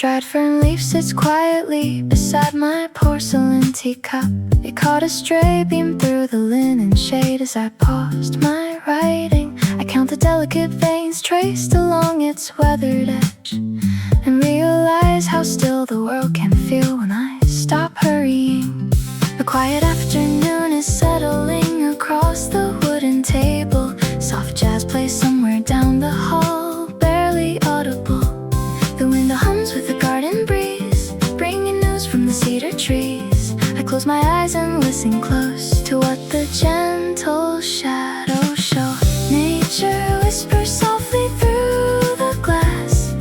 dried fern leaf sits quietly beside my porcelain teacup. It caught a stray beam through the linen shade as I paused my writing. I count the delicate veins traced along its weathered edge, and realize how still the world can feel when I stop hurrying. The quiet afternoon is settling across the wooden table. Soft jazz plays somewhere down the hall, barely audible. The window hums with the garden breeze, bringing news from the cedar trees. I close my eyes and listen close to what the gentle shadows show. Nature whispers softly through the glass,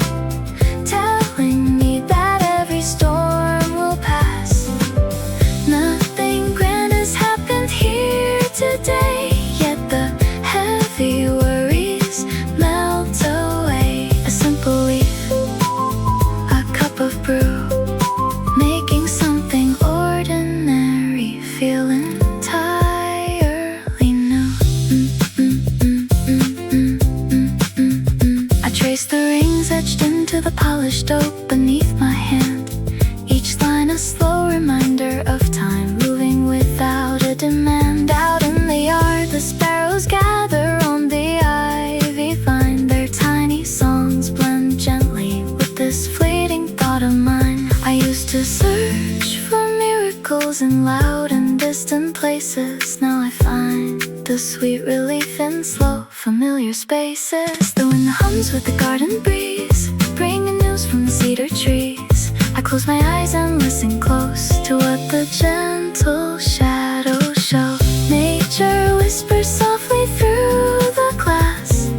telling me that every storm will pass. Nothing grand has happened here today, yet the heavy worries melt away. A simple leaf, a cup of brew, making something ordinary feel entirely new. I trace the rings etched into the polished oak beneath my hand, each line a slow reminder of time moving without a demand. Out in the yard, the sparrows gather on the ivy vine. Their tiny songs blend gently with this fleeting thought of mine. I used to search for miracles in loud and distant places. Now I find the sweet relief in slow, familiar spaces. The wind hums with the garden breeze, bringing news from the cedar trees. I close my eyes and listen close to what the gentle shadows show. Nature whispers softly through the glass,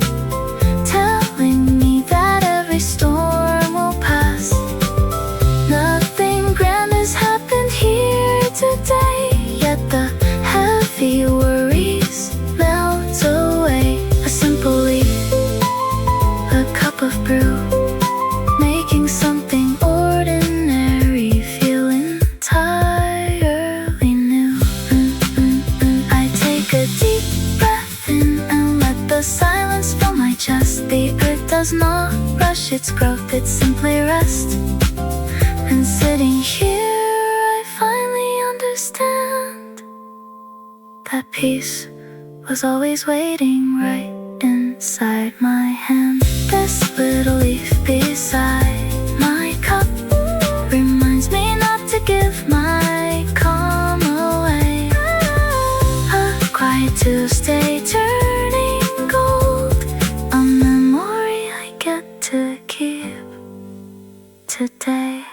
telling me that every storm will pass. Nothing grand has happened here today, yet the heavy worries melt away. A simple leaf, a cup of brew, making something ordinary feel entirely new. I take a deep breath in and let the silence fill my chest. The earth does not rush its growth, it simply rests. And sitting here, I finally understand that peace was always waiting right inside my hand. This little leaf beside my cup reminds me not to give my calm away. A quiet Tuesday turning gold, a memory I get to keep today.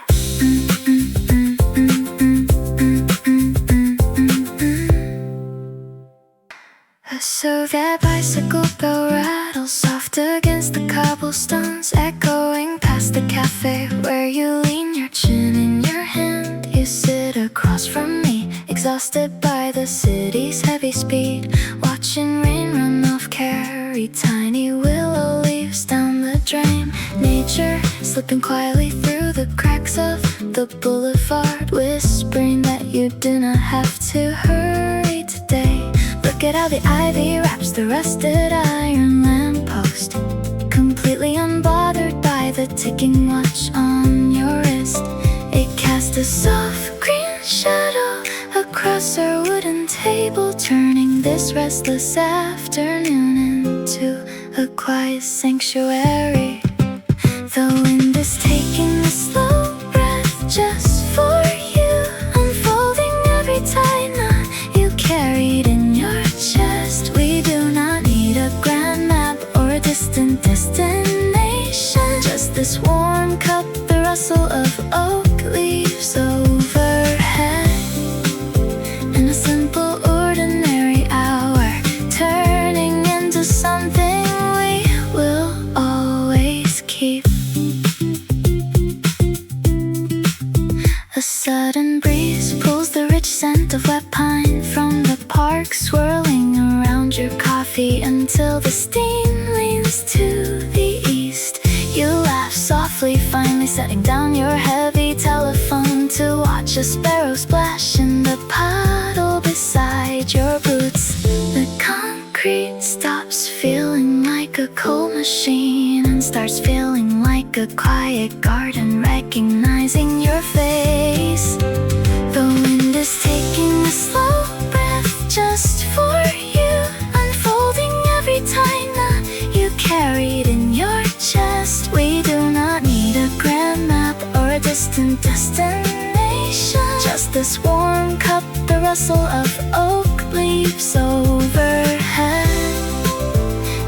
A Soviet bicycle bell rattles soft against the cobblestones, echoing past the cafe where you lean your chin in your hand. You sit across from me, exhausted by the city's heavy speed, watching rain run off, carry tiny willow leaves down the drain. Nature slipping quietly through the cracks of the boulevard, whispering that you do not have to hurry today. Look at how the ivy wraps the rusted iron lamppost, completely unbothered by the ticking watch on your wrist. It casts a soft green shadow across our wooden table, turning this restless afternoon into a quiet sanctuary. The wind is taking a slow breath just for you, unfolding every tight knot you carried in your chest. We do not need a grand map or a distant destination, just this warm cup, the rustle of oak leaves overhead, and a simple ordinary hour turning into something we will always keep. A sudden breeze pulls the rich scent of wet pine from the park, swirling around your coffee until the steam leans to the east. You laugh softly, finally setting down your heavy telephone to watch a sparrow splash in the puddle beside your boots. The concrete stops feeling like a cold machine and starts feeling like a quiet garden, recognizing your face. The wind is taking a slow breath just for you, unfolding every tiny knot you carried in your chest. We do not need a grand map or a distant destination, just this warm cup, the rustle of oak leaves overhead,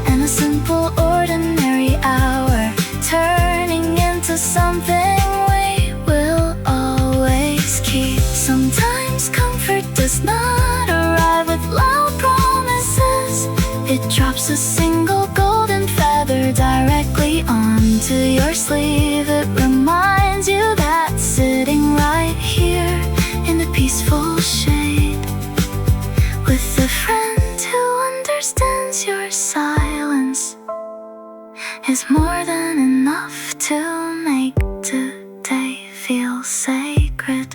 and a simple ordinary hour turning into something we will always keep. Sometimes comfort does not arrive with loud promises. It drops a single golden feather directly onto your sleeve. It reminds you that sitting right here in the peaceful shade, with a friend who understands your silence, is more than enough to make today feel sacred.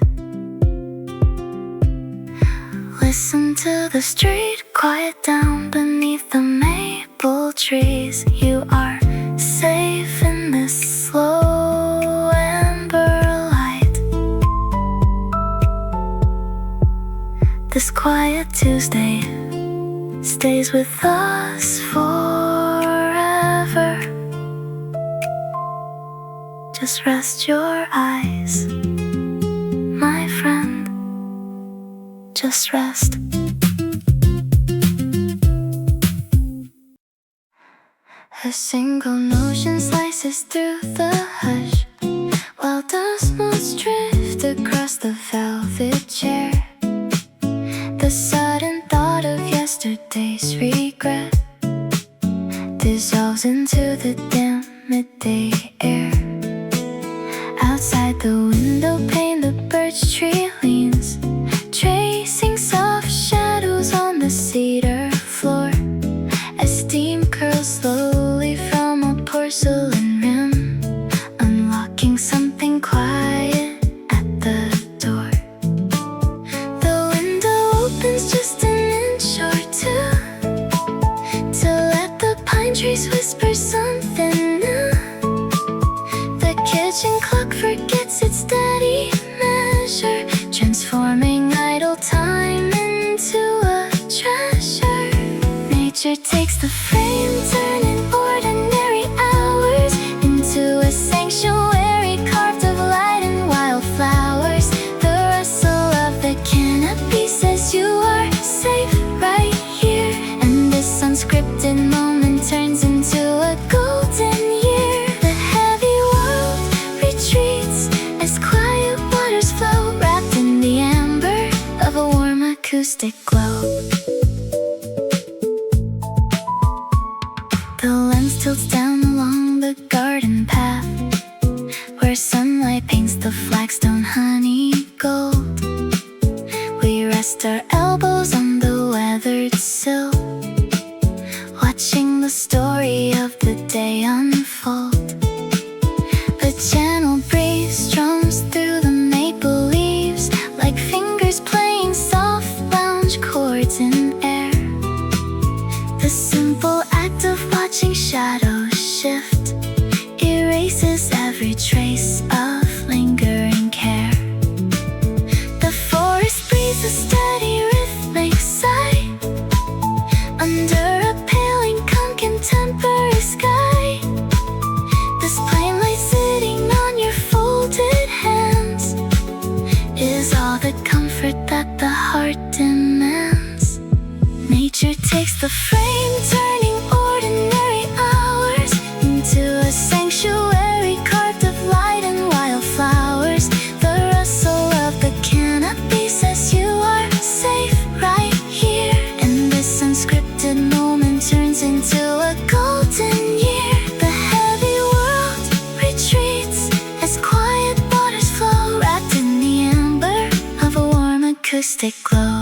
Listen to the street quiet down beneath the maple trees. You are safe in this slow amber light. This quiet Tuesday stays with us forever. Just rest your eyes, my friend. Just rest. A single notion slices through the hush, while dust motes drift across the velvet chair. The sudden thought of yesterday's regret dissolves into the dim midday air. Outside the window pane, the birch tree leans, tracing soft shadows on the cedar floor, as steam curls slowly from a porcelain rim, unlocking something quiet at the door. The window opens just an inch or two to let the pine trees whisper something new. The kitchen clock forgets its steady measure, transforming idle time into a treasure. Nature takes the frame, turning ordinary hours into a sanctuary carved of light and wildflowers. The rustle of the canopy says you are safe right here, and this unscripted moment turns into a golden year. The heavy world retreats as quiet waters flow, wrapped in the amber of a warm acoustic glow. The lens tilts down along the garden path, where sunlight paints the flagstone honey gold. We rest our elbows on the weathered sill, watching the story of the day unfold. A gentle breeze strums through the maple leaves, like fingers playing soft lounge chords in air. The simple act of watching shadows shift erases every trace of lingering care. The forest breathes a steady rhythmic sigh under a paling contemporary sky. This plain light sitting on your folded hands is all the comfort that the heart demands. Nature takes the frame, turning ordinary hours into a sanctuary carved of light and wildflowers. The rustle of the canopy says you are safe right here, and this unscripted moment turns into a golden year. The heavy world retreats as quiet waters flow, wrapped in the amber of a warm acoustic glow.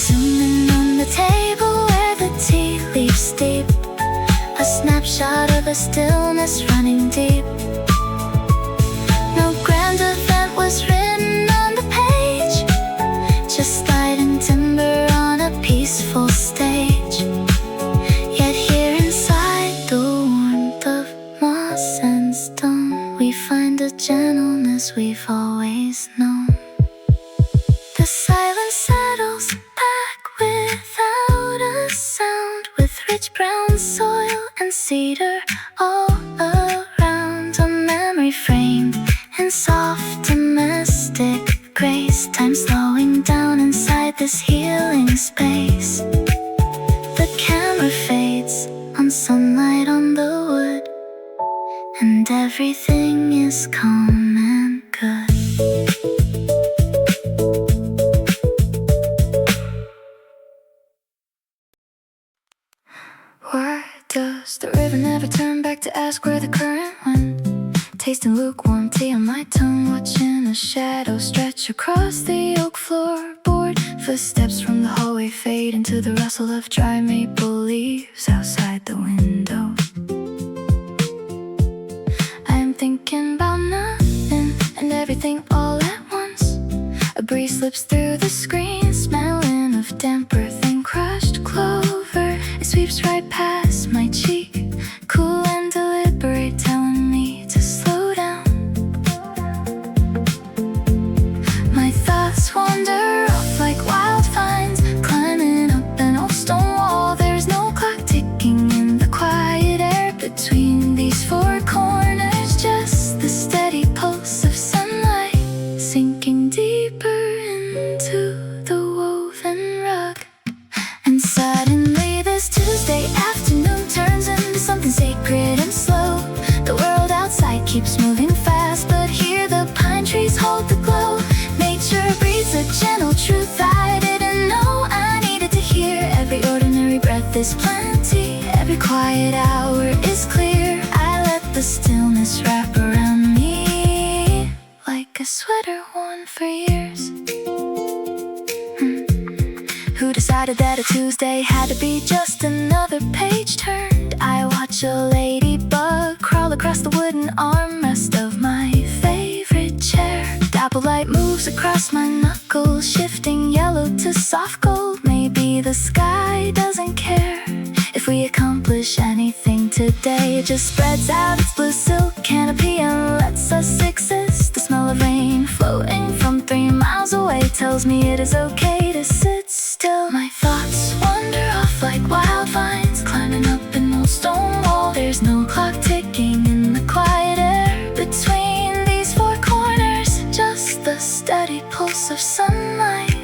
Zooming on the table where the tea leaves steep, a snapshot of a stillness running deep. No grand event was written on the page, just light and timber on a peaceful stage. Yet here inside, the warmth of The silence settles back without a sound, with rich brown soil and cedar all around. A memory framed in soft domestic grace, time slowing down inside this healing space. The camera fades on sunlight on the wood, and everything is calm and good. Why does the river never turn back to ask where the current went? Tasting lukewarm tea on my tongue, watching a shadow stretch across the oak floorboard. Footsteps from the hallway fade into the rustle of dry maple leaves outside the window. I am thinking about nothing and everything all at once. A breeze slips through the screen, smelling of damp earth and crushed clover. It sweeps right past my cheek, cool and deliberate, telling me to slow down. My thoughts wander off like wild vines, climbing up an old stone wall. There's no clock ticking in the quiet air between these four corners, just the steady pulse of sunlight sinking deeper into the woven rug. And suddenly this Tuesday afternoon turns into something sacred and slow. The world outside keeps moving fast, but here the pine trees hold the glow. Nature breathes a gentle truth I didn't know I needed to hear. Every ordinary breath is plenty, every quiet hour is clear. I let the stillness wrap around me like a sweater worn for years. Who decided that a Tuesday had to be just another page turned? I watch a ladybug crawl across the wooden armrest of my favorite chair. Dapple light moves across my knuckles, shifting yellow to soft gold. Maybe the sky doesn't care if we accomplish anything today. It just spreads out its blue silk canopy and lets us exist. The smell of rain floating from 3 miles away tells me it is okay to sit still. My thoughts wander off like wild vines, climbing up an old stone wall. There's no clock ticking in the quiet air between these four corners, just the steady pulse of sunlight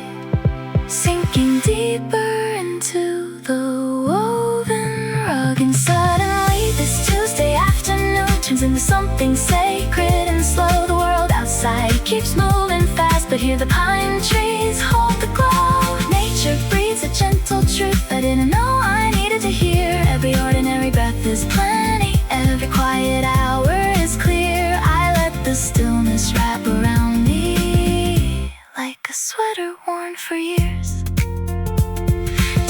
sinking deeper into the woven rug. And suddenly this Tuesday afternoon turns into something sacred and slow. The world outside keeps moving fast, but here the pine trees hold the glow. Nature breathes a gentle truth I didn't know I needed to hear. Every ordinary breath is plenty, every quiet hour is clear. I let the stillness wrap around me like a sweater worn for years.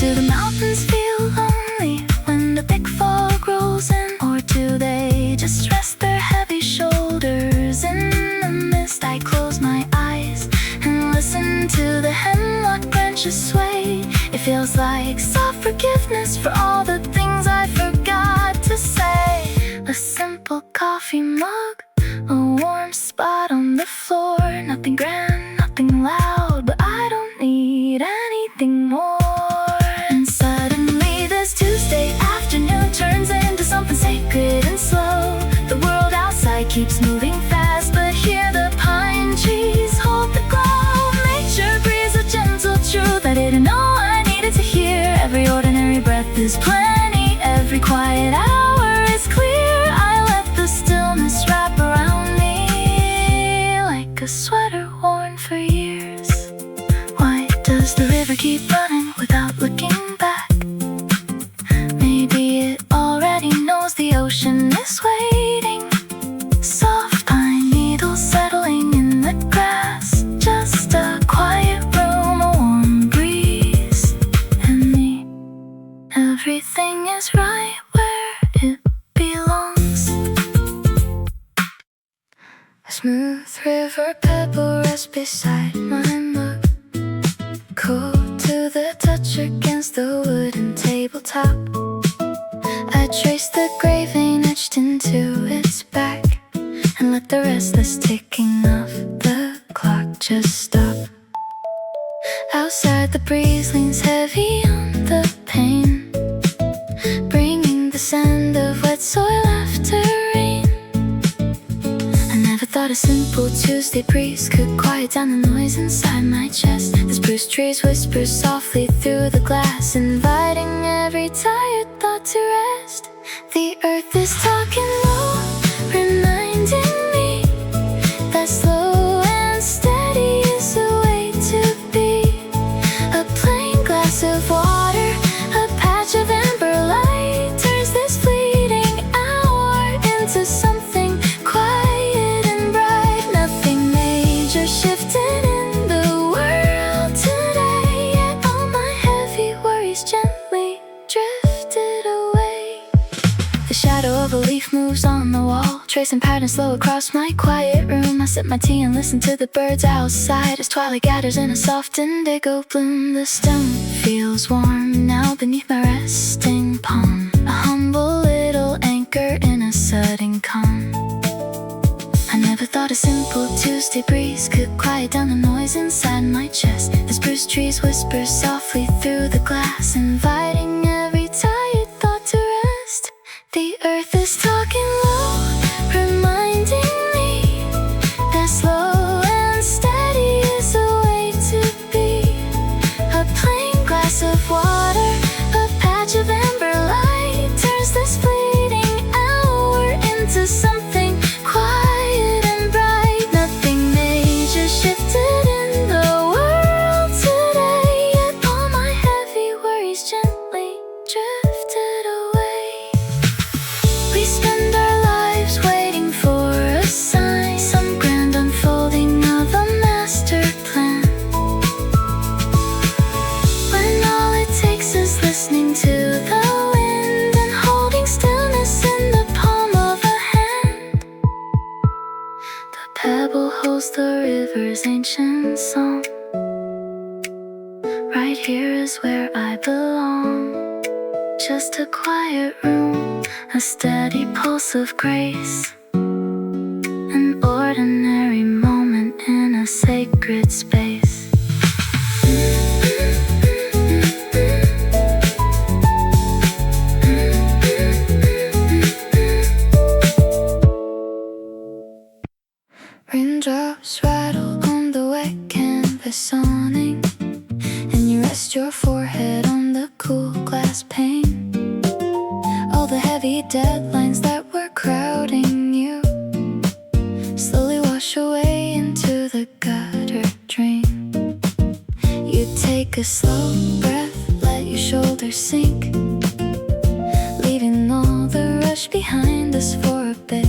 Do the mountains feel lonely when the thick fog rolls in? Or do they just rest their heavy shoulders in the mist? I close my eyes and listen to the hemlock branches sway. It feels like soft forgiveness for all the things I forgot to say. A simple coffee mug, a warm spot on the floor. Nothing grand, nothing loud, but I don't need anything more. And suddenly this Tuesday afternoon turns into something sacred and slow. The world outside keeps moving fast, but here the pine trees hold the glow. Nature breathes a gentle truth I didn't know I needed to hear. Every ordinary breath is plenty, every quiet hour is clear. I let the stillness wrap around me like a sweater worn for years. Why does the river keep running without looking back? Maybe it already knows the ocean is waiting. Soft pine needles settling in the grass, just a quiet room, a warm breeze, and me. Everything is right where it belongs. A smooth river pebble rests beside my mug, cool to the touch against the wooden tabletop. I trace the gray vein etched into its back and let the restless ticking of the clock just stop. Outside the breeze leans heavy on the pane, bringing the scent of wet soil after rain. I never thought a simple Tuesday breeze could quiet down the noise inside my chest. The spruce trees whisper softly through the glass, inviting every tired thought to rest. The earth is talking low, reminding me that slow and steady is the way to be. A plain glass of water, a patch of amber light, turns this fleeting hour into something quiet and bright. Nothing major shifted in the world today, yet all my heavy worries gently drifted away. The shadow of a leaf moves on the wall, tracing patterns slow across my quiet room. I sip my tea and listen to the birds outside as twilight gathers in a soft indigo bloom. The stone feels warm now beneath my resting palm, a humble little anchor in a sudden calm. I never thought a simple Tuesday breeze could quiet down the noise inside my chest. The spruce trees whisper softly through the glass, inviting every tired thought to rest. The earth is talking low, reminding me that slow and steady is the way to be. A plain glass of water, a patch of amber light, turns this fleeting hour into something quiet and bright. Nothing major shifted in the world today, yet all my heavy worries gently drifted away. We spend our lives waiting for a sign, some grand unfolding of a master plan, when all it takes is listening to the wind and holding stillness in the palm of a hand. The pebble holds the river's ancient song. Right here is where I belong. Just a quiet room, a steady pulse of grace, an ordinary moment in a sacred space. Raindrops rattle on the wet canvas awning, and you rest your forehead on the cool glass pane. All the heavy deadlines that were crowding you slowly wash away into the gutter drain. You take a slow breath, let your shoulders sink, leaving all the rush behind us for a bit.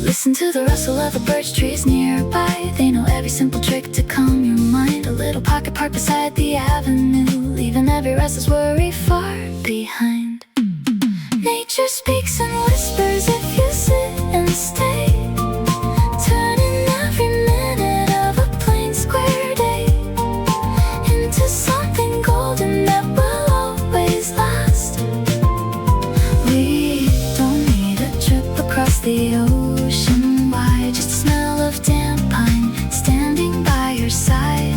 Listen to the rustle of the birch trees nearby. They know every simple trick to calm your mind. A little pocket park beside the avenue, leaving every restless worry far behind. Nature speaks and whispers if you sit and stay, turning every minute of a plain square day into something golden that will always last. We don't need a trip across the ocean wide, just the smell of damp pine standing by your side,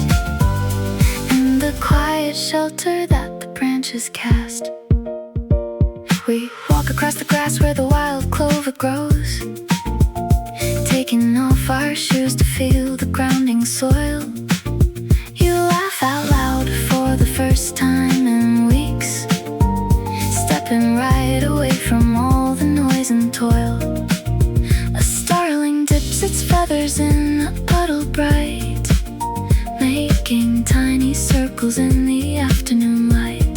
and the quiet shelter that the branches cast. We walk across the grass where the wild clover grows, taking off our shoes to feel the grounding soil. You laugh out loud for the first time in weeks, stepping right away from all the noise and toil. A starling dips its feathers in a puddle bright, making tiny circles in the afternoon light.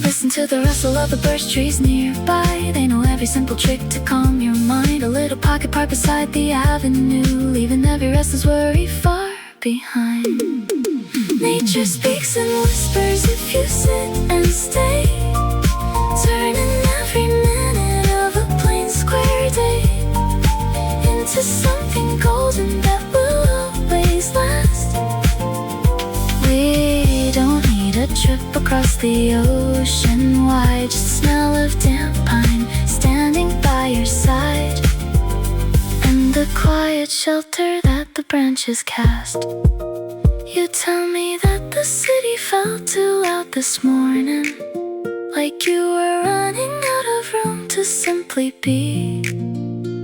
Listen to the rustle of the birch trees nearby. They know every simple trick to calm your mind. A little pocket park beside the avenue, leaving every restless worry far behind. Nature speaks and whispers if you sit and stay, turning every minute of a plain square day into something golden that will always last. We don't need a trip across the ocean wide, just the smell of damp pine standing by your side, and the quiet shelter that the branches cast. You tell me that the city felt too loud this morning, like you were running out of room to simply be.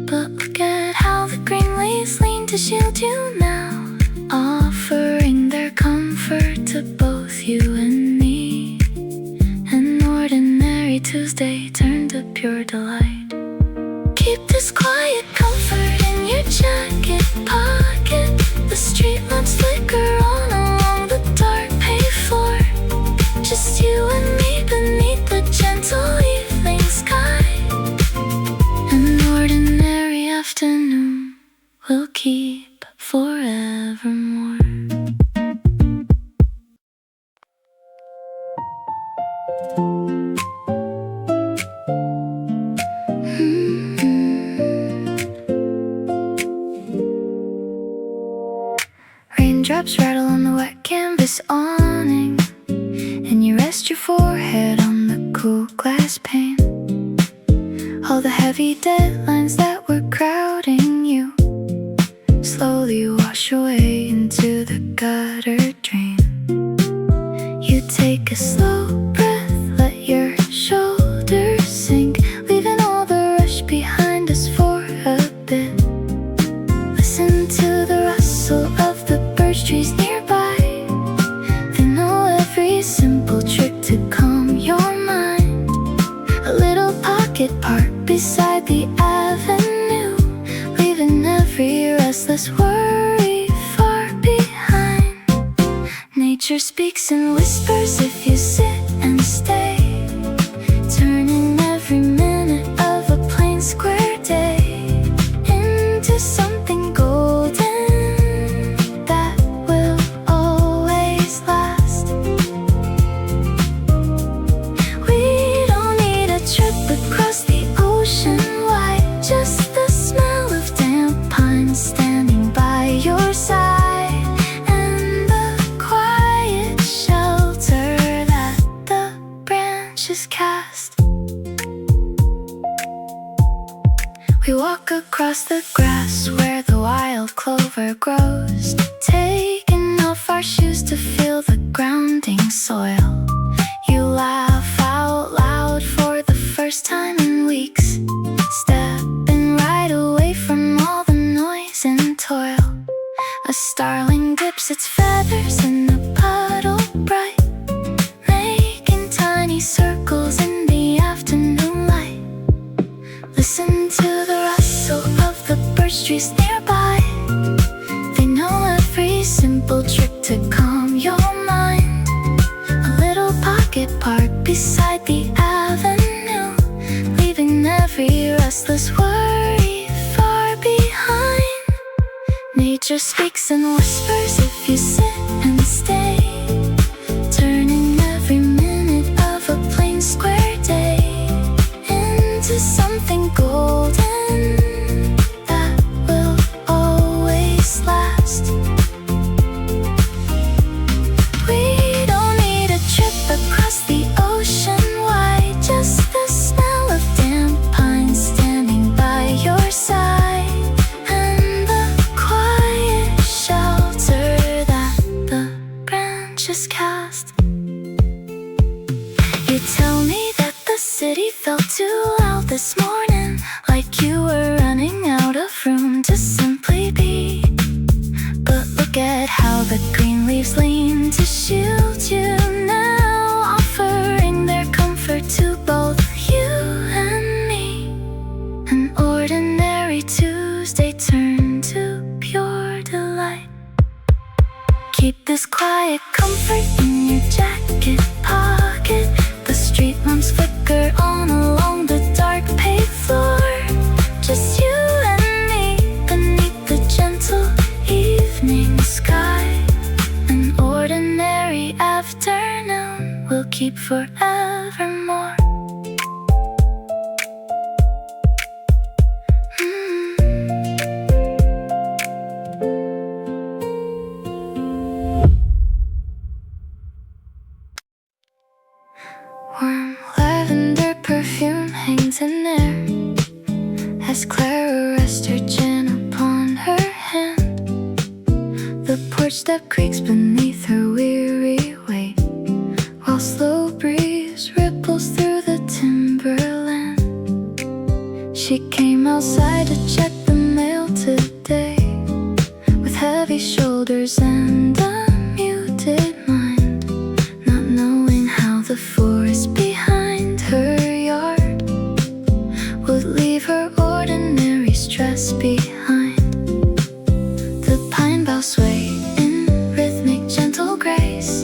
But look at how the green leaves lean to shield you now, offering their comfort to both you and me. An ordinary Tuesday turned to pure delight. Keep this quiet comfort in your jacket pocket. The street lamps flicker on along the dark paved floor. Just you and me beneath the gentle evening sky. An ordinary afternoon will keep forevermore. Raindrops rattle on the wet canvas awning, and you rest your forehead on the cool glass pane. All the heavy deadlines that were crowding you slowly wash away into the gutter drain. You take a slow breath, let your shoulders sink, leaving all the rush behind us for a bit. Listen to the rustle of the birch trees nearby. They know every simple trick to calm your mind. A little pocket park beside the avenue, leaving every restless worry far behind. Nature speaks in whispers if you sit and stay, turning every minute of a plain square day into something golden that will always last. We don't need a trip across the ocean wide, just the smell of damp pine standing by your side, and the quiet shelter that the branches cast. We walk across the grass where the wild clover grows, taking off our shoes to feel the grounding soil. You laugh out loud for the first time in weeks, stepping right away from all the noise and toil. A starling dips its feathers in the puddle bright, making tiny circles in the afternoon light. Listen to the rustle of the birch trees nearby. They know every simple trick to calm your mind. A little pocket park beside the avenue, leaving every restless worry far behind. Nature speaks in whispers if you sit and stay, turning every minute of a plain square day into something golden that will always last. We don't need a trip across the ocean wide, just the smell of damp pine standing by your side, and the quiet shelter that the branches cast. You tell me that the city felt too loud this morning, like you were running out of room to simply be. But look at how the green leaves lean to shield you now, offering their comfort to both you and me. An ordinary Tuesday turned to pure delight. Keep this quiet comfort in your jacket pocket. The street lamps flicker on along the dark paved floor. Just you and me beneath the gentle evening sky. An ordinary afternoon will keep forevermore. Warm lavender perfume hangs in air as Clara rests her chin upon her hand. The porch step creaks beneath her weary weight, while slow breeze ripples through the timberland. She came outside to check the mail today, with heavy shoulders and a muted mind, not knowing how the forest behind her yard would leave her ordinary stress behind. The pine boughs sway in rhythmic gentle grace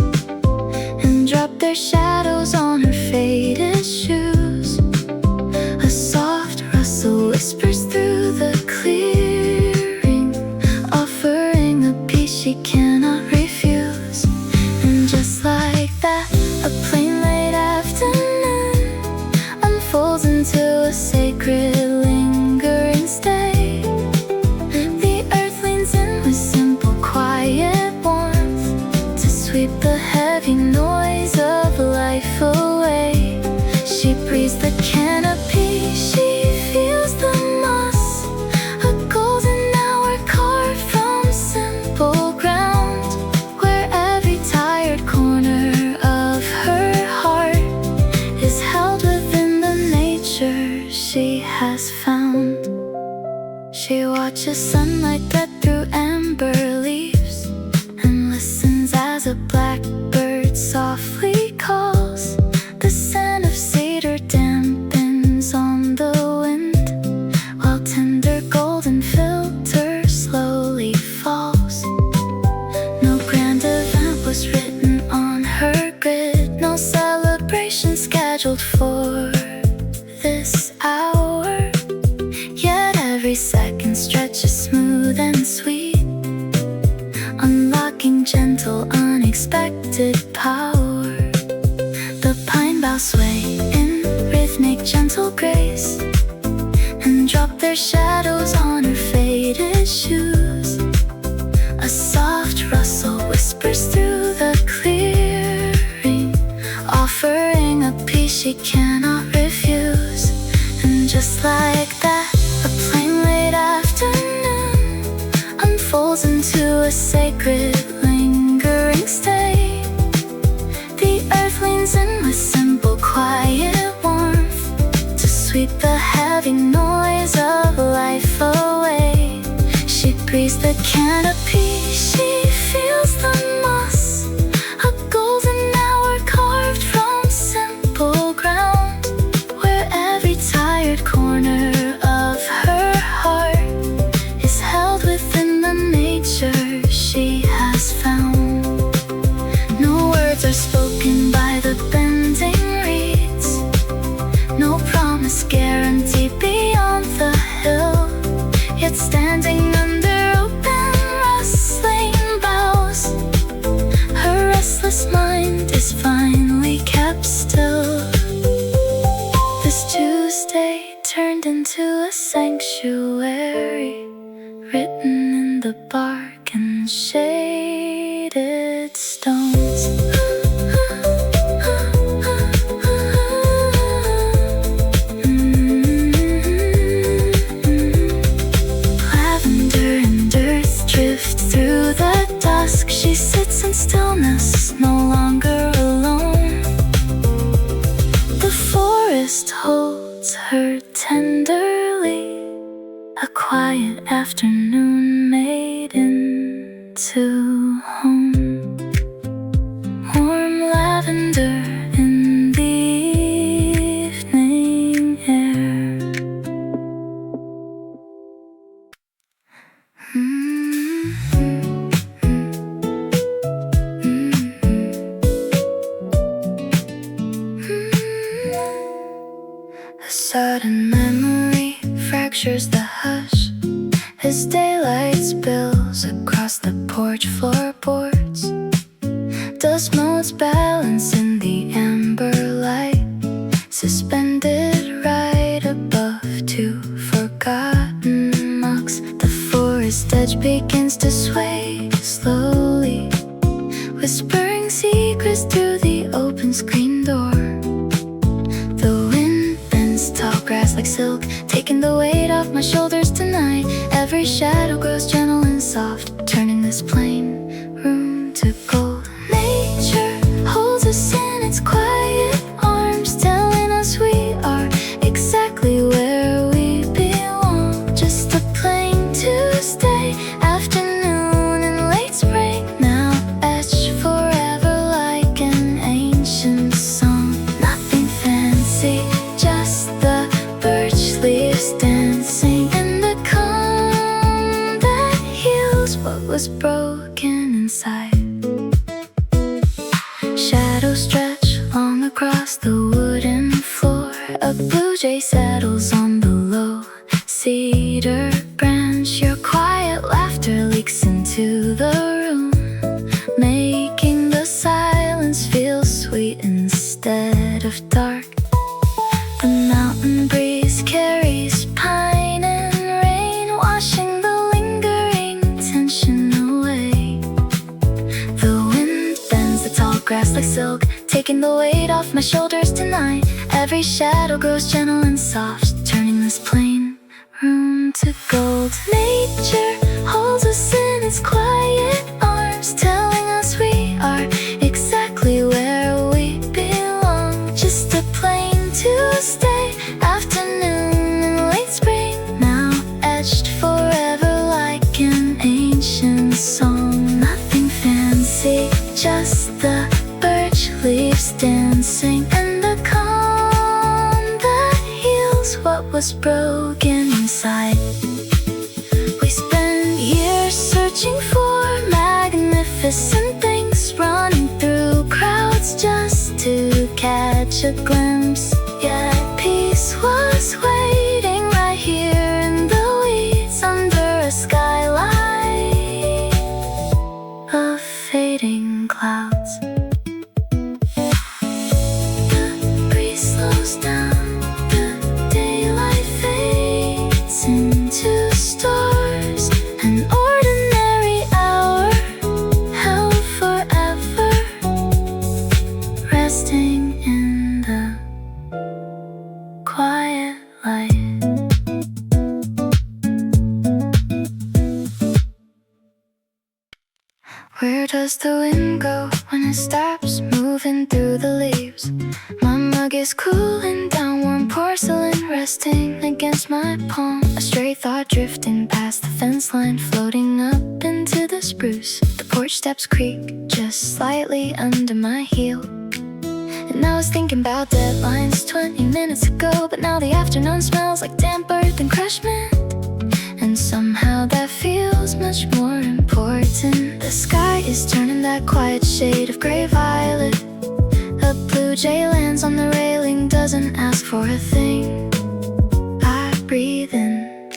and drop their shadows on her faded shoes. A soft rustle whispers through the clearing, offering a peace she cannot refuse. And just like that, a plain late afternoon unfolds into a sacred lingering stay. The earth leans in with simple quiet warmth to sweep the heavy noise of life away. She breathes the canopy, she feels the moss, a golden hour carved from simple ground, where every tired corner of her heart is held within the nature she has found. She watches sunlight thread through amber leaves and listens as a blackbird softly calls. The scent of cedar dampens on the wind, while tender golden filter slowly falls. No grand event was written on her grid, no celebration scheduled for this hour. Yet every second stretches smooth and sweet, unlocking gentle, unexpected power. The pine boughs sway in rhythmic gentle grace and drop their shadows on her faded shoes. A soft rustle whispers through the clearing, offering a peace she cannot refuse. And just like that, a plain late afternoon unfolds into a sacred lingering stay. The earth leans in with simple quiet warmth to sweep the heavy noise of life away. She breathes the canopy, she feels the moss, a golden hour carved from simple ground, where every tired corner of her heart is held within the nature she has found. No words are spoken by the bending reeds, no promise guaranteed beyond the hill. Yet standing under open rustling boughs, her restless mind is finally kept still. This Tuesday turned into a sanctuary, written in the bark and shaded stones. Lavender and earth drift through the dusk. She sits in stillness, no longer alone. The forest holds her tenderly, a quiet afternoon made into home. Warm lavender in the evening air. A sudden memory fractures the hush as daylight spills across the porch floorboards. Dust motes balance in the amber light, suspended right above two forgotten mugs. The forest edge begins to sway slowly, whispering secrets through the open screen door. The wind bends tall grass like silk, taking the weight off my shoulders tonight. Every shadow grows gentle and soft, turning this plain shadows stretch long across the wooden floor. A blue jay settles on the low cedar branch. Your quiet laughter leaks into the room, making the silence feel sweet instead of dark. The mountain breeze carries pine and rain, washing the lingering tension away. The wind bends the tall grass like silk, taking the weight off my shoulders tonight. Every shadow grows gentle and soft, turning this plain room to gold. Nature holds us in its quiet arms, telling us we are exactly where we belong. Just a plain Tuesday afternoon in late spring, now etched forever like an ancient song. Nothing fancy, just the birch leaves dancing and the calm that heals what was broken inside. We spend years searching for magnificent things, running through crowds just to catch a glimpse. Yet peace was waiting right here in the weeds, under a skylight of fading clouds. The breeze slows down, the daylight fades into stars. An ordinary hour held forever, resting in the quiet light. Where does the wind go when it stops moving through the leaves? My mug is cooling down, warm porcelain resting against my palm. A stray thought drifting past the fence line, floating up into the spruce. The porch steps creak just slightly under my heel. And I was thinking about deadlines 20 minutes ago, but now the afternoon smells like damp earth and crushed mint. And somehow that feels much more important. The sky is turning that quiet shade of gray violet. A blue jay lands on the railing, doesn't ask for a thing. I breathe in,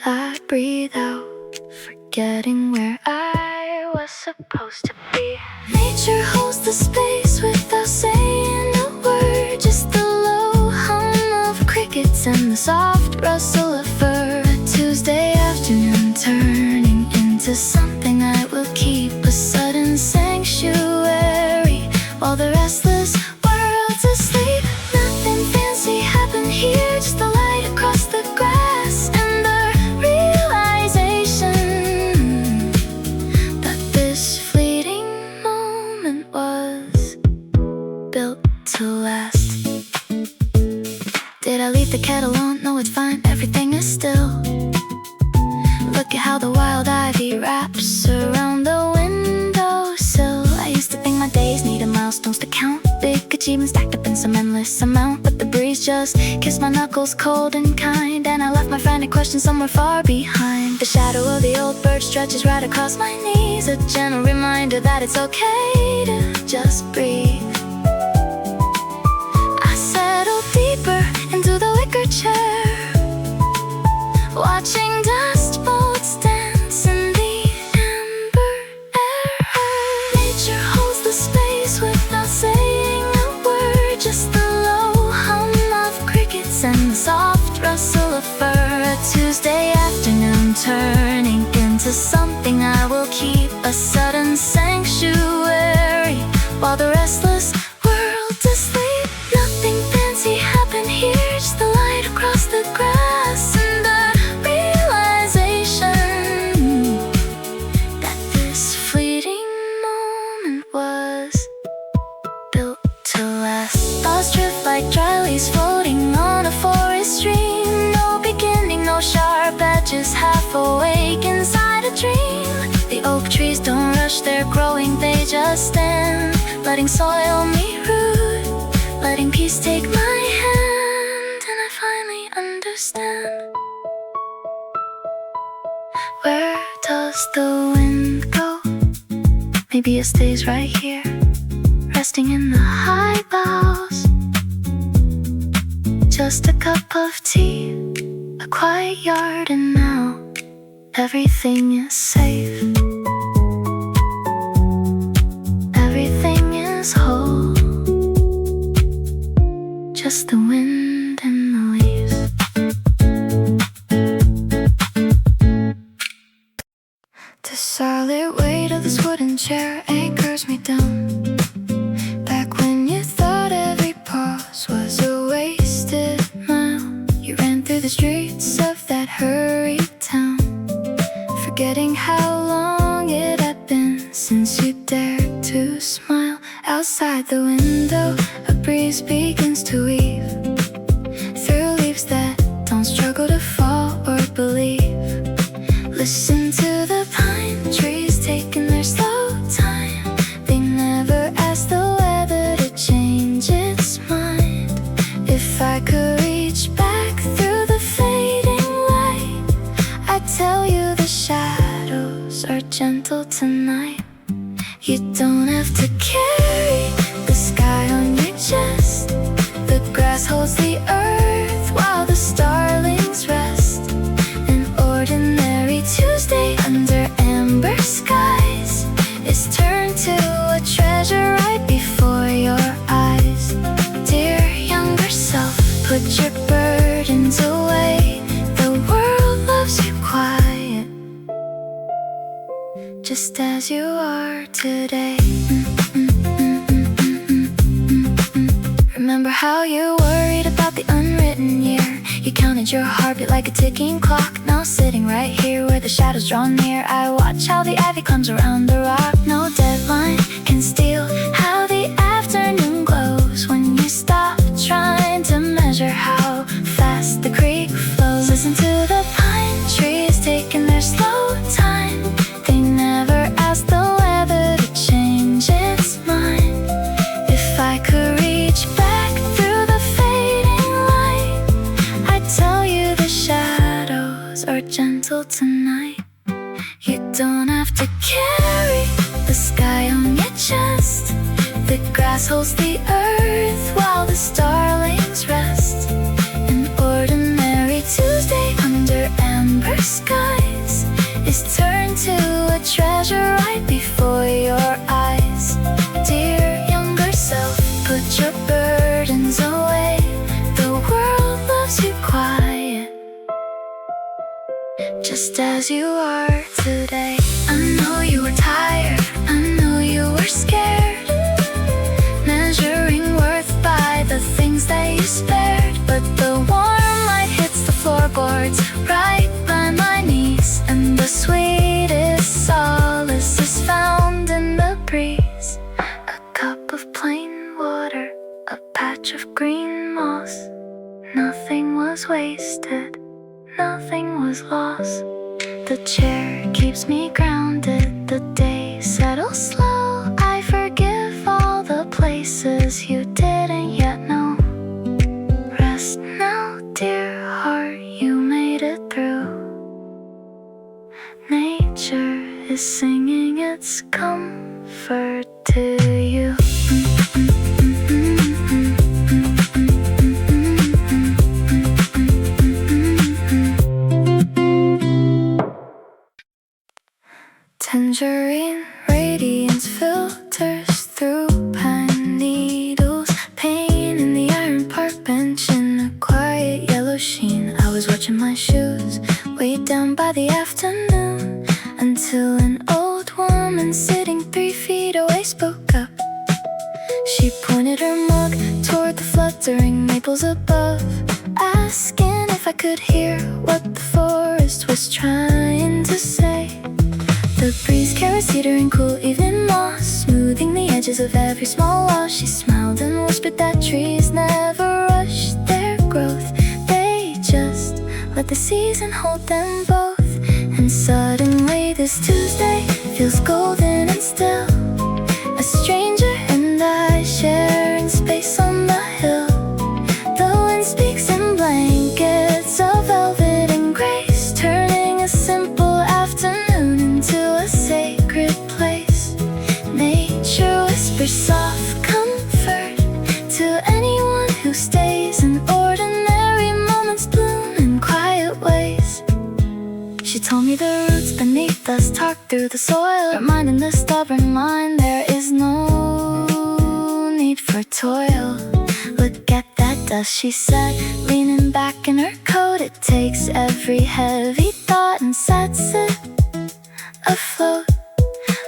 I breathe out, forgetting where I was supposed to be. Nature holds the space without saying a word, just the low hum of crickets and the soft rustle of fur. A Tuesday afternoon turning into something I will keep, a sudden sanctuary while the restless world's asleep. Nothing fancy happened here, just the light across the grass and the realization that this fleeting moment was built to last. Did I leave the kettle on? No, it's fine, everything is still. Look at how the wild ivy wraps around the windowsill. I used to think my days needed milestones to count, big achievements stacked up in some endless amount. But the breeze just kissed my knuckles cold and kind, and I left my frantic questions somewhere far behind. The shadow of the old birch stretches right across my knees, a gentle reminder that it's okay to just breathe. I settled deeper into the wicker chair, watching dust motes dance in the amber air. Nature holds the space without saying a word, just the low hum of crickets and the soft rustle of fur. A Tuesday afternoon turning into something I will keep, a sudden sanctuary while the restless world's asleep. Nothing fancy happened here, just the light across the grass and the realization that this fleeting moment was built to last. Thoughts drift like dry leaves floating on a forest stream. No beginning, no sharp edges, half awake inside a dream. The oak trees don't rush their growing, they just stand, letting soil meet root, letting peace take my hand. And I finally understand. Where does the wind go? Maybe it stays right here, resting in the high boughs. Just a cup of tea, a quiet yard, and now everything is safe. Everything is whole, just the wind and the leaves. The solid weight of this wooden chair anchors me down. Back when you thought every pause was a wasted mile, you ran through the streets of that hurried town, forgetting how long it had been since you dared to smile. Outside the window, a breeze begins to weave through leaves that don't struggle to fall or believe. Listen to the pine trees taking their slow time. They never ask the weather to change its mind. If I could reach back through the fading light, I'd tell you the shadows are gentle tonight. You don't have to carry the sky on your chest. The grass holds the earth while the starlings rest. An ordinary Tuesday under amber skies is turned to a treasure right before your eyes. Dear younger self, put your burdens away. The world loves you quiet, just as you are today. Remember how you worried about the unwritten year? You counted your heartbeat like a ticking clock. Now sitting right here where the shadows draw near, I watch how the ivy comes around the rock. No deadline can steal how the afternoon glows when you stop trying to measure how fast the creek flows. Listen to the pine trees taking their slow time. They never ask the weather to change its mind. If I could reach back through the fading light, I'd tell you the shadows are gentle tonight. You don't have to carry the sky on your chest. The grass holds the earth while the starlings rest. An ordinary Tuesday under amber skies is turned to a treasure right before your eyes. Dear younger self, put your burdens away. The world loves you quiet, just as you are today. I know you were tired, I know you were scared, measuring worth by the things that you spared. But the warm light hits the floorboards right by my knees, and the sweetest solace is found in the breeze. A cup of plain water, a patch of green moss. Nothing was wasted, nothing was lost. The chair keeps me grounded, the day settles slow. I forgive all the places you didn't yet know. Rest now, dear heart, you made it through. Nature is singing its comfort to you. Tangerine radiance filters through pine needles. Pain in the iron park bench in a quiet yellow sheen. I was watching my shoes way down by the afternoon, until an old woman sitting 3 feet away spoke up. She pointed her mug toward the fluttering maples above, asking if I could hear what the forest was trying to say. The breeze carried cedar and cool evening moss, smoothing the edges of every small wall. She smiled and whispered that trees never rush their growth. They just let the season hold them both. And suddenly this Tuesday feels golden and still. A stranger and I sharing space on the hill. The wind speaks in blankets of velvet and grace, turning a simple afternoon into a sacred place. Nature whispers soft through the soil, reminding the stubborn mind there is no need for toil. Look at that dust, she said, leaning back in her coat. It takes every heavy thought and sets it afloat.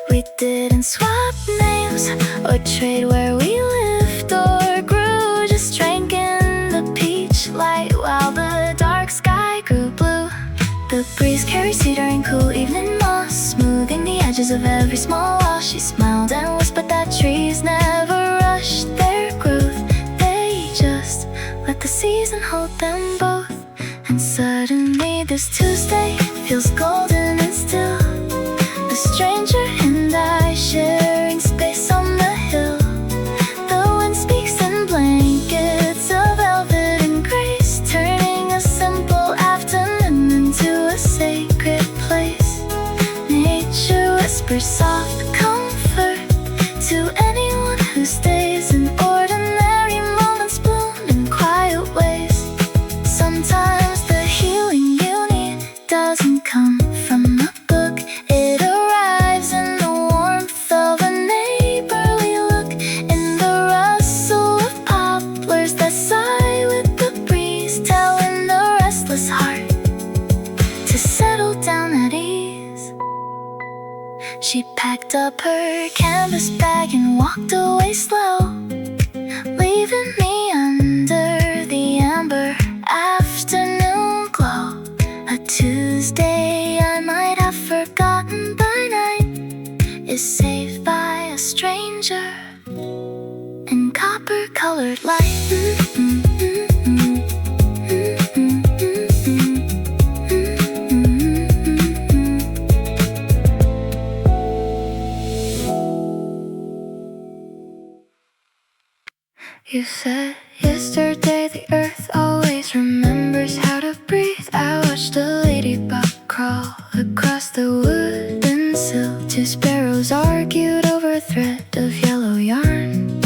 We didn't swap names or trade where we lived or grew, just drank in the peach light while the dark sky grew blue. The breeze carried cedar and cool evening moss, smoothing the edges of every small wall. She smiled and whispered that trees never rushed their growth. They just let the season hold them both. And suddenly this Tuesday feels golden and still. A stranger and I sharing space on the hill. The wind speaks in blankets of velvet and grace, turning a simple afternoon into a sacred place. Nature whispers soft comfort to anyone who stays in ordinary moments, bloom in quiet ways. Sometimes the healing you need doesn't come from a book. It arrives in the warmth of a neighborly look, in the rustle of poplars that sigh with the breeze, telling the restless heart to settle down at ease. She packed up her canvas bag and walked away slow, leaving me under the amber afternoon glow. A Tuesday I might have forgotten by night is saved by a stranger in copper-colored light. You said yesterday the earth always remembers how to breathe. I watched a ladybug crawl across the wooden sill. Two sparrows argued over a thread of yellow yarn.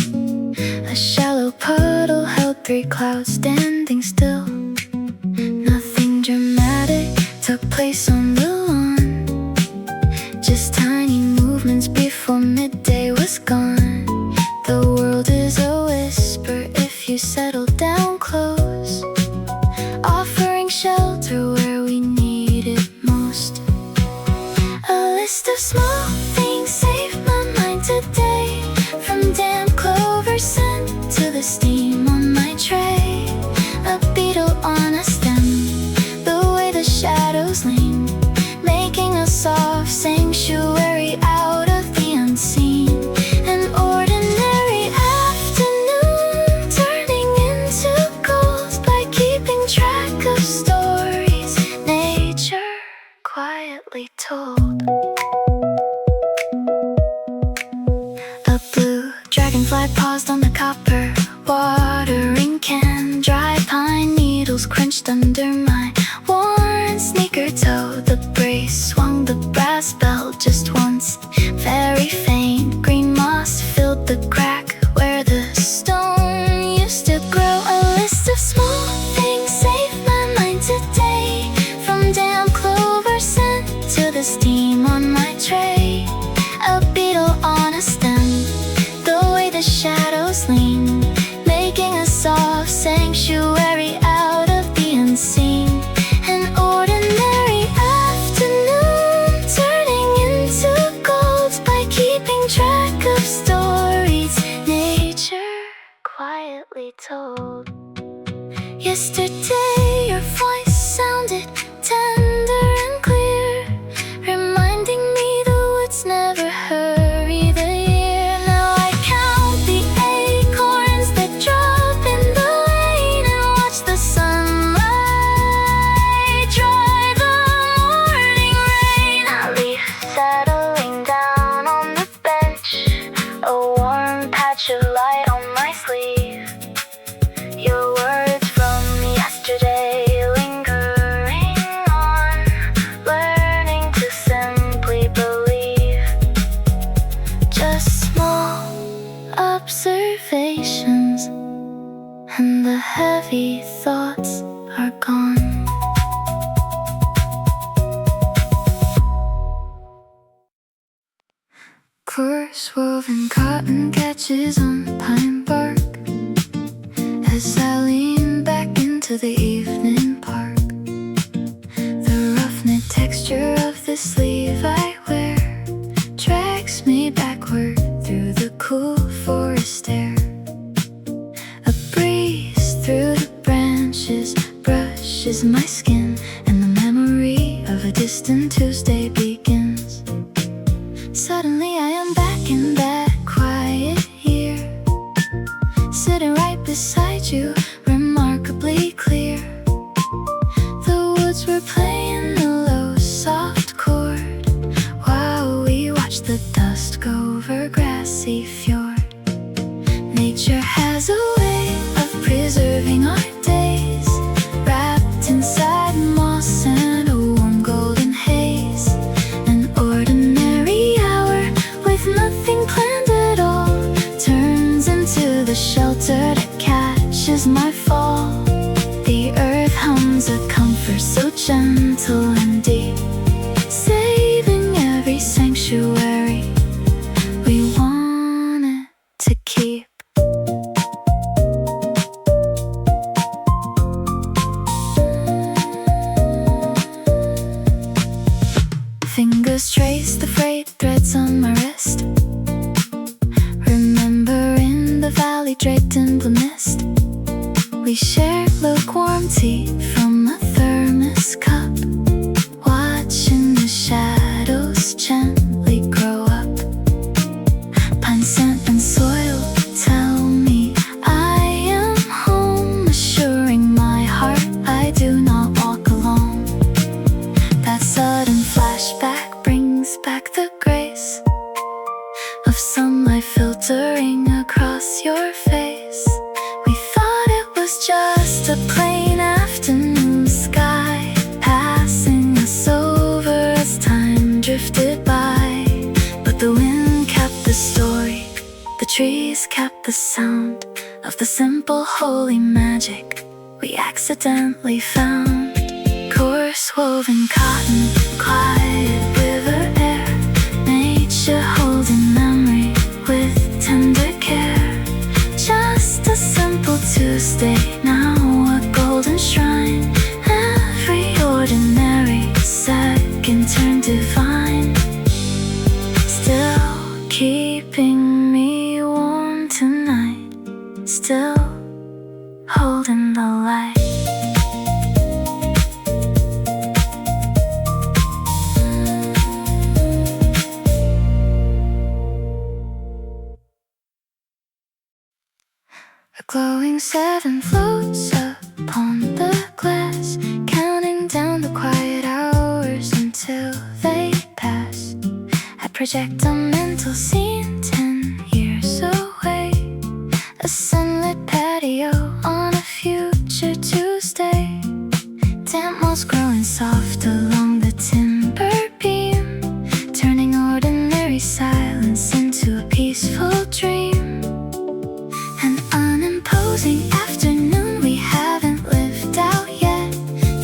A shallow puddle held three clouds standing still. Nothing dramatic took place on the lawn, just tiny movements before midday was gone. The world is a whisper if you settle down close, offering shelter where we need it most. A list of small things saved my mind today, from damp clover scent to the steam on my tray. A beetle on a stem, the way the shadows lean, making a soft sanctuary out of the unseen. An ordinary afternoon turning into gold by keeping track of stories nature quietly told. A blue dragonfly paused on the copper watering can. Dry pine needles crunched under my worn sneaker toe. The brace swung the brass bell just once, very faint. Green moss filled the crack where the stone used to grow. A list of small things saved my mind today, from damp clover scent to the steam on my tray. A beetle on a stem, the way the shadows lean, making a soft sanctuary out of the unseen. An ordinary afternoon turning into gold by keeping track of stories nature quietly told. Yesterday your voice sounded tender and clear, reminding me the woods never hurry the year. Now I count the acorns that drop in the lane and watch the sunlight dry the morning rain. A leaf settling down on the bench, a warm patch of light on my sleeve. Your words from yesterday lingering on, learning to simply believe. Just small observations, and the heavy thoughts are gone. Coarse woven cotton catches on pine bark as I lean back into the evening park. The rough knit texture of the sleeve I wear drags me backward through the cool forest air. A breeze through the branches brushes my skin, and the memory of a distant Tuesday begins. Suddenly I am back in that quiet year, sitting right beside you, remarkably clear. The woods were playing a low, soft chord while we watched the dust go over grassy fjord. Nature has a way of preserving our days, wrapped inside moss and a warm golden haze. An ordinary hour with nothing planned at all turns into the shelter that catches my fall. The earth hums a comfort so gentle and deep, saving every sanctuary we wanted to keep. Fingers trace the frayed threads on my wrist, remembering the valley draped in blue mist. We shared lukewarm tea from a thermos cup, watching the shadows gently grow up. Pine scent and soil tell me I am home, assuring my heart I do not walk alone. That sudden flashback brings back the grace of sunlight filtering across your face. We thought it was just a plain afternoon sky, passing us over as time drifted by. But the wind kept the story, the trees kept the sound of the simple holy magic we accidentally found. Coarse woven cotton, quiet river air, nature holding memory with tender care. Just a simple Tuesday, now a golden shrine. Every ordinary second turned divine, still keeping me warm tonight, still holding the light. A glowing seven floats upon the glass, counting down the quiet hours until they pass. I project a mental scene 10 years away, a sunlit patio on a future Tuesday. Damp moss growing soft along the timber beam, turning ordinary silence into a peaceful dream. An unimposing afternoon we haven't lived out yet,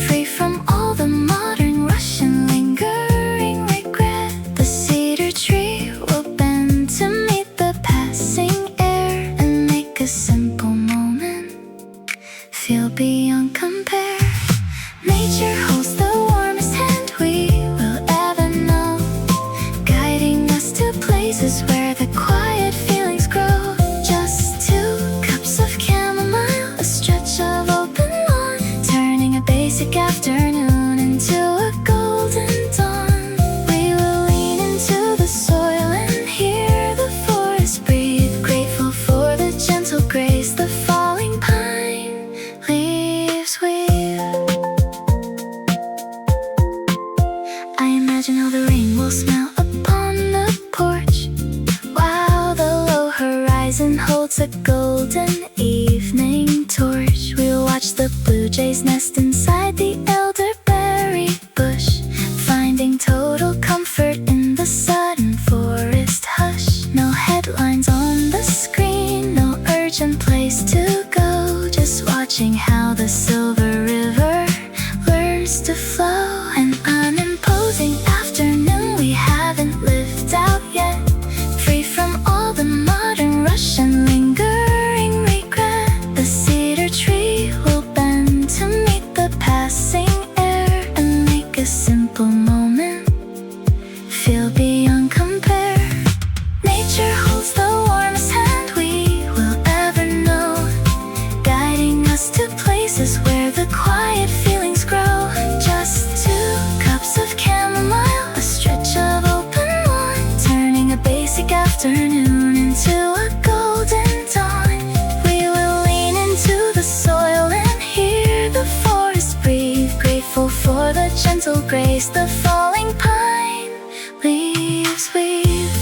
free from all the modern rush and lingering regret. The cedar tree will bend to meet the passing air and make a simple moment feel beyond compare. Nature holds the warmest hand we will ever know, guiding us to places where the quiet feelings grow. Just 2 cups of chamomile, a stretch of open lawn, turning a basic afternoon into a golden dawn. We will lean into the soil and hear the forest breathe, grateful for the gentle grace the falling pine leaves weave. I imagine how the rain will smell upon the porch, while the low horizon holds a golden evening torch. We'll watch the blue jays nest inside the elderberry bush, finding total comfort in the sudden forest hush. No headlines on the screen, no urgent place to go, just watching how the silver river learns to flow. An unimposing afternoon we haven't lived out yet, will grace the falling pine leaves weave.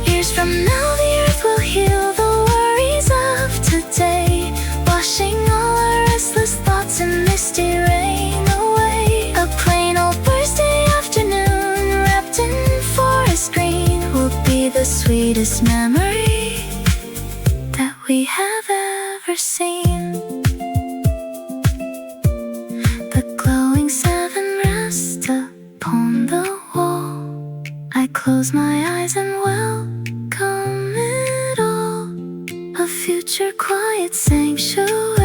Years from now the earth will heal the worries of today, washing all our restless thoughts in misty rain away. A plain old Thursday afternoon wrapped in forest green will be the sweetest memory that we have ever seen. The glowing seven rest upon the wall. I close my eyes and welcome it all. A future quiet sanctuary.